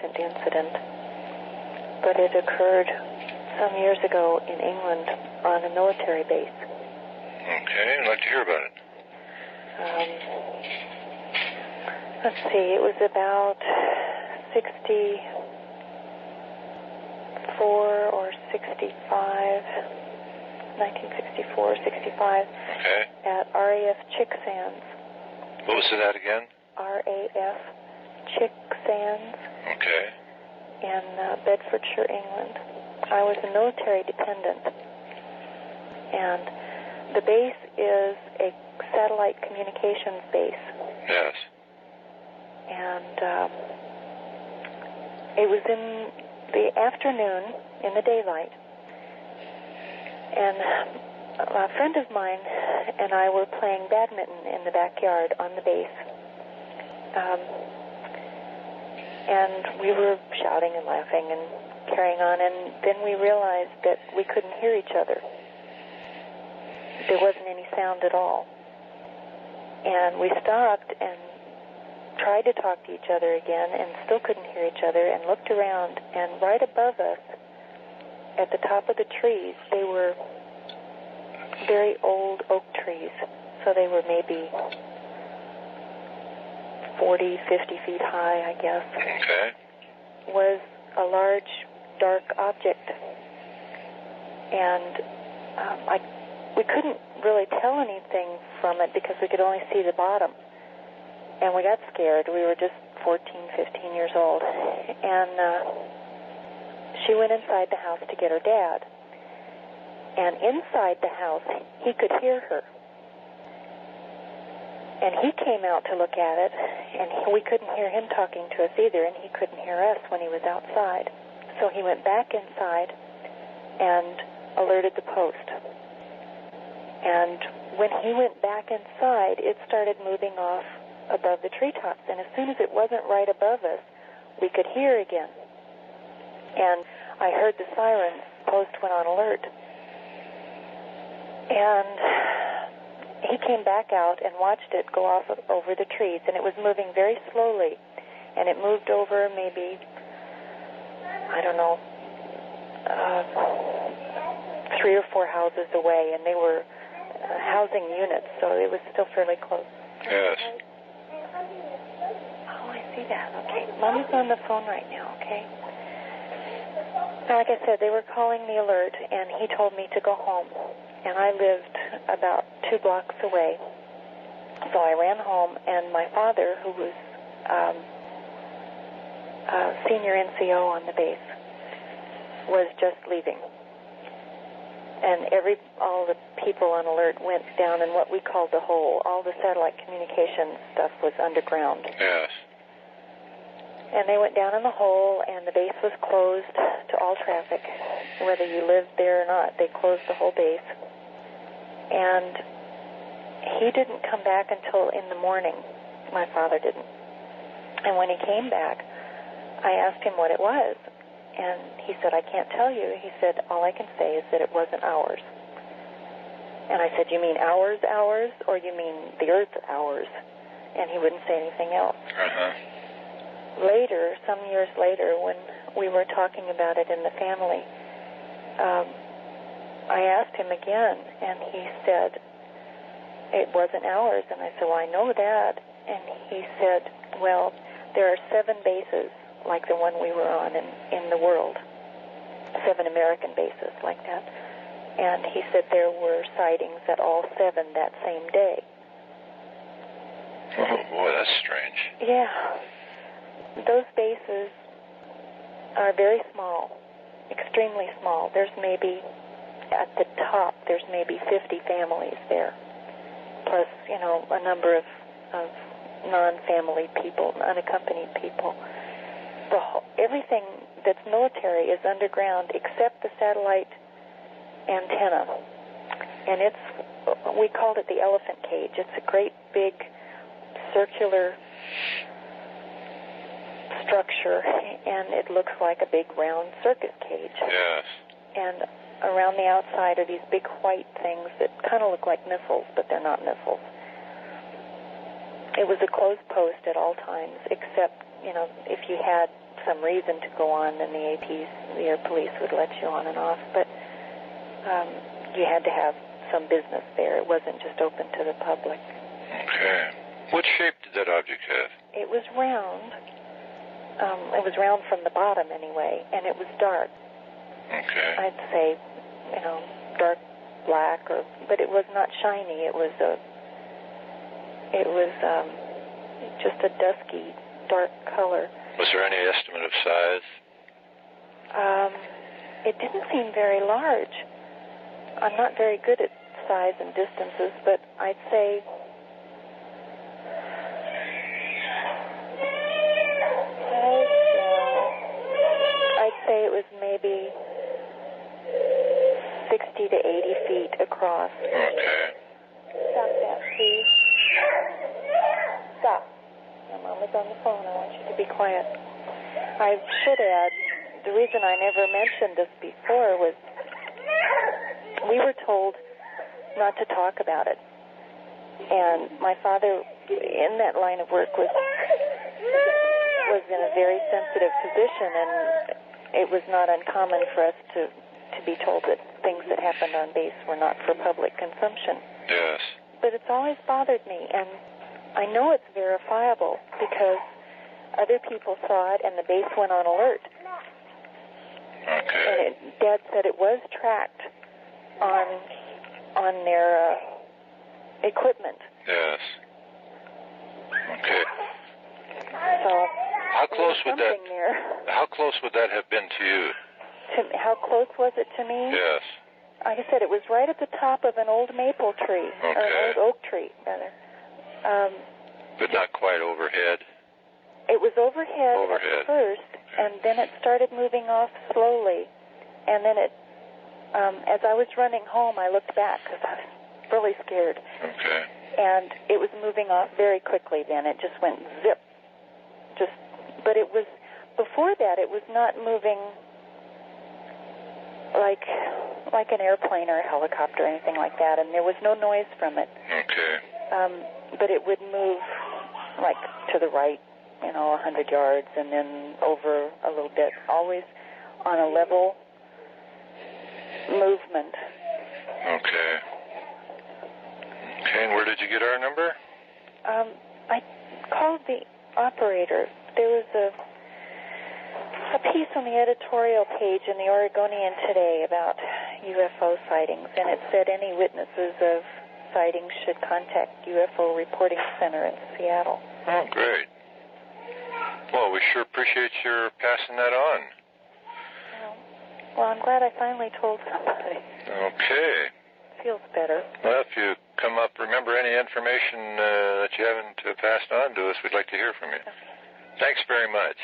significant incident, but it occurred some years ago in England on a military base. Okay, I'd like to hear about it. Let's see, it was about 64 or 65, 1964 or 65, okay, at RAF Chicksands. What was that again? RAF Chicksands. Okay. In Bedfordshire, England. I was a military dependent, and the base is a satellite communications base. Yes. And it was in the afternoon, in the daylight, and a friend of mine and I were playing badminton in the backyard on the base. And we were shouting and laughing and carrying on, and then we realized that we couldn't hear each other. There wasn't any sound at all. And we stopped and tried to talk to each other again and still couldn't hear each other, and looked around, and right above us, at the top of the trees, they were very old oak trees. So they were maybe 40, 50 feet high, I guess. Okay. Was a large, dark object. And we couldn't really tell anything from it because we could only see the bottom. And we got scared. We were just 14, 15 years old. And she went inside the house to get her dad. And inside the house, he could hear her. And he came out to look at it, and we couldn't hear him talking to us either, and he couldn't hear us when he was outside. So he went back inside and alerted the post. And when he went back inside, it started moving off above the treetops. And as soon as it wasn't right above us, we could hear again. And I heard the siren. Post went on alert. And he came back out and watched it go off over the trees, and it was moving very slowly. And it moved over maybe, I don't know, 3 or 4 houses away, and they were housing units, so it was still fairly close. Yes. Oh, I see that. Okay. Mommy's on the phone right now, okay? Now, like I said, they were calling the alert, and he told me to go home. And I lived about 2 blocks away. So I ran home, and my father, who was senior NCO on the base, was just leaving. And all the people on alert went down in what we called the hole. All the satellite communication stuff was underground. Yes. And they went down in the hole, and the base was closed to all traffic, whether you lived there or not. They closed the whole base. And he didn't come back until in the morning. My father didn't. And when he came back, I asked him what it was. And he said, I can't tell you. He said, all I can say is that it wasn't ours. And I said, you mean ours, or you mean the Earth's ours? And he wouldn't say anything else. Uh-huh. Later, some years later, when we were talking about it in the family, I asked him again, and he said, it wasn't ours. And I said, well, I know that. And he said, well, there are 7 bases like the one we were on in the world, 7 American bases like that. And he said there were sightings at all 7 that same day. Oh, boy, that's strange. Yeah. Those bases are very small, extremely small. There's maybe, at the top, there's maybe 50 families there, plus, a number of non-family people, unaccompanied people. Everything that's military is underground except the satellite antenna. And we called it the elephant cage. It's a great big circular structure, and it looks like a big round circus cage. Yes. And around the outside are these big white things that kind of look like missiles, but they're not missiles. It was a closed post at all times, except, if you had some reason to go on, then the APs, the air police, would let you on and off. But you had to have some business there. It wasn't just open to the public. Okay. What shape did that object have? It was round. It was round from the bottom anyway, and it was dark. Okay. I'd say, dark black, but it was not shiny. It was just a dusky, dark color. Was there any estimate of size? It didn't seem very large. I'm not very good at size and distances, but I'd say it was maybe 60 to 80 feet across. Okay. Stop that, please. Stop. My mom is on the phone. I want you to be quiet. I should add, the reason I never mentioned this before was we were told not to talk about it. And my father, in that line of work, was in a very sensitive position, and it was not uncommon for us to be told that things that happened on base were not for public consumption. Yes. But it's always bothered me, and I know it's verifiable because other people saw it, and the base went on alert. Okay. And Dad said it was tracked on their equipment. Yes. Okay. So how close would that? There. How close would that have been to you? How close was it to me? Yes. Like I said, it was right at the top of an old maple tree, or an old oak tree, rather. But not quite overhead? It was overhead at first, and then it started moving off slowly. And then as I was running home, I looked back because I was really scared. Okay. And it was moving off very quickly then. It just went zip. But it was, before that, it was not moving like an airplane or a helicopter or anything like that, and there was no noise from it. Okay. But it would move like to the right, 100 yards, and then over a little bit, always on a level movement. Okay. Okay, and where did you get our number? I called the operator. There was a piece on the editorial page in the Oregonian today about UFO sightings, and it said any witnesses of sightings should contact UFO Reporting Center in Seattle. Oh, great. Well, we sure appreciate your passing that on. Well, I'm glad I finally told somebody. Okay. Feels better. Well, if you come up, remember any information that you haven't passed on to us, we'd like to hear from you. Okay. Thanks very much.